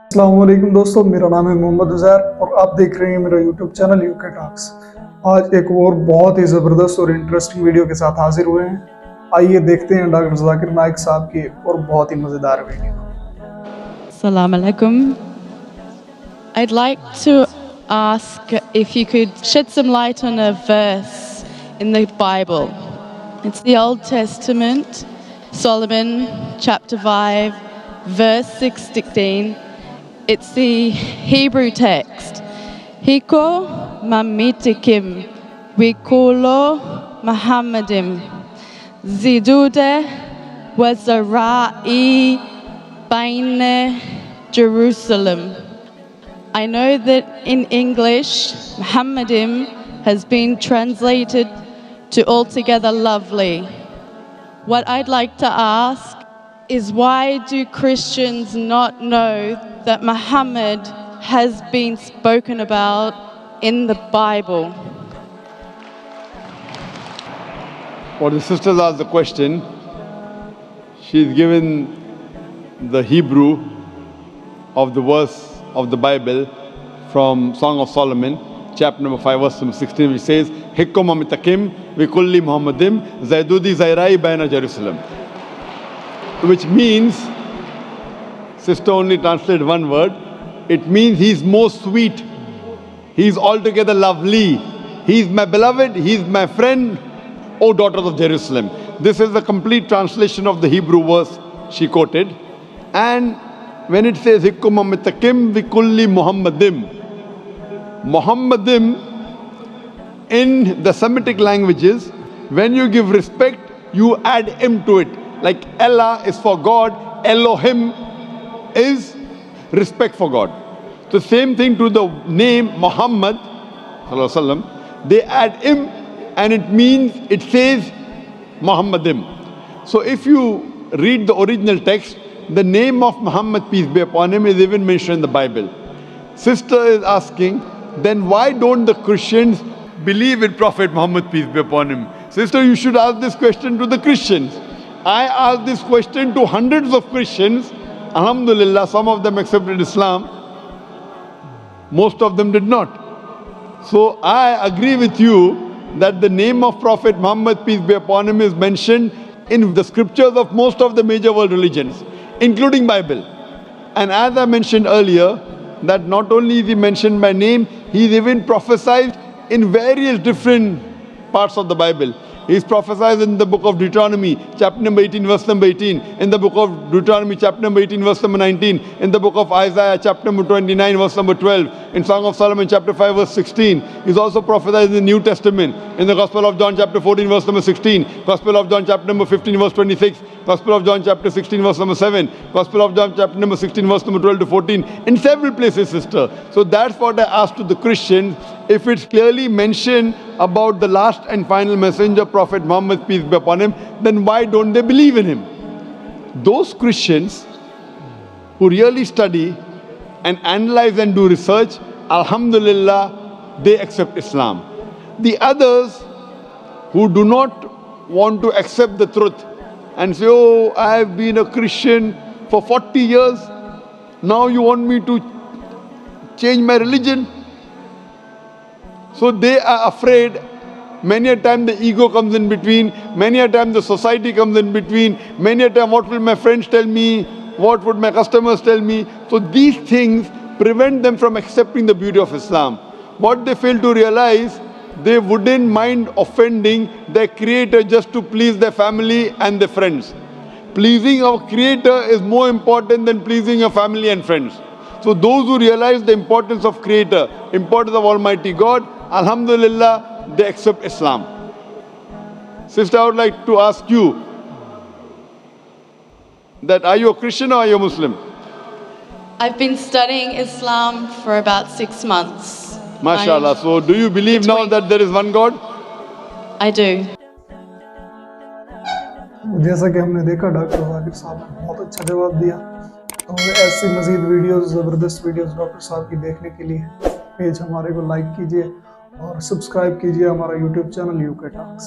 अस्सलामुअलैकुम दोस्तों, मेरा नाम है मोहम्मद उज़ैर और आप देख रहे हैं मेरा यूट्यूब चैनल यूके टॉक्स। आज एक और बहुत ही ज़बरदस्त और इंटरेस्टिंग वीडियो के साथ हाजिर हुए हैं। आइए देखते हैं डॉक्टर जाकिर नाइक साहब की और बहुत ही मज़ेदार video. Assalamu alaikum. I'd like to ask if you could shed some light on a verse in the Bible. It's the Old Testament, Solomon chapter 5, verse 16. It's the Hebrew text. Hiko mamitikim wikulo Muhammadim zidude wazarai baine Jerusalem. I know that in English, Muhammadim has been translated to altogether lovely. What I'd like to ask is, why do Christians not know that Muhammad has been spoken about in the Bible? Well, the sisters asked the question. She's given the Hebrew of the verse of the Bible from Song of Solomon, chapter number 5, verse number 16, which says, Hikkum amitakim vikulli Muhammadim zaidudi zairai baina Jerusalem. Which means, sister only translated one word, it means he's most sweet, he's altogether lovely, he's my beloved, he's my friend, O daughters of Jerusalem. This is the complete translation of the Hebrew verse she quoted. And when it says Hikkum amitakim vikulli Muhammadim, Muhammadim in the Semitic languages, when you give respect, you add im to it. Like Allah is for God, Elohim is respect for God. The same thing to the name Muhammad, they add im and it means, it says Muhammadim. So if you read the original text, the name of Muhammad, peace be upon him, is even mentioned in the Bible. Sister is asking, then why don't the Christians believe in Prophet Muhammad, peace be upon him? Sister, you should ask this question to the Christians. I asked this question to hundreds of Christians. Alhamdulillah, some of them accepted Islam. Most of them did not. So I agree with you that the name of Prophet Muhammad, peace be upon him, is mentioned in the scriptures of most of the major world religions, including Bible. And as I mentioned earlier, that not only is he mentioned by name, he is even prophesied in various different parts of the Bible. He is prophesied in the book of Deuteronomy, chapter number 18, verse number 18. In the book of Deuteronomy, chapter number 18, verse number 19. In the book of Isaiah, chapter number 29, verse number 12. In Song of Solomon, chapter 5, verse 16. He is also prophesied in the New Testament. In the Gospel of John, chapter 14, verse number 16. Gospel of John, chapter number 15, verse 26. Gospel of John, chapter 16, verse number 7. Gospel of John, chapter number 16, verse number 12 to 14. In several places, sister. So that's what I asked to the Christians. If it's clearly mentioned about the last and final messenger, Prophet Muhammad, peace be upon him, then why don't they believe in him? Those Christians who really study and analyze and do research, Alhamdulillah, they accept Islam. The others who do not want to accept the truth and say, oh, I have been a Christian for 40 years, now you want me to change my religion? So they are afraid. Many a time the ego comes in between. Many a time the society comes in between. Many a time, what will my friends tell me? What would my customers tell me? So these things prevent them from accepting the beauty of Islam. What they fail to realize, they wouldn't mind offending their Creator just to please their family and their friends. Pleasing our Creator is more important than pleasing your family and friends. So those who realize the importance of Creator, importance of Almighty God, Alhamdulillah, they accept Islam. Sister, I would like to ask you that, are you a Christian or are you a Muslim? I've been studying Islam for about 6 months. MashaAllah. So do you believe now that there is one God? I do. जैसा कि हमने देखा, doctor Zakir साहब ने बहुत अच्छा जवाब दिया। तो ऐसी मज़ीद वीडियोस, ज़बरदस्त वीडियोस डॉक्टर साहब की देखने के लिए पेज हमारे को लाइक कीजिए और सब्सक्राइब कीजिए हमारा यूट्यूब चैनल यूके टॉक्स।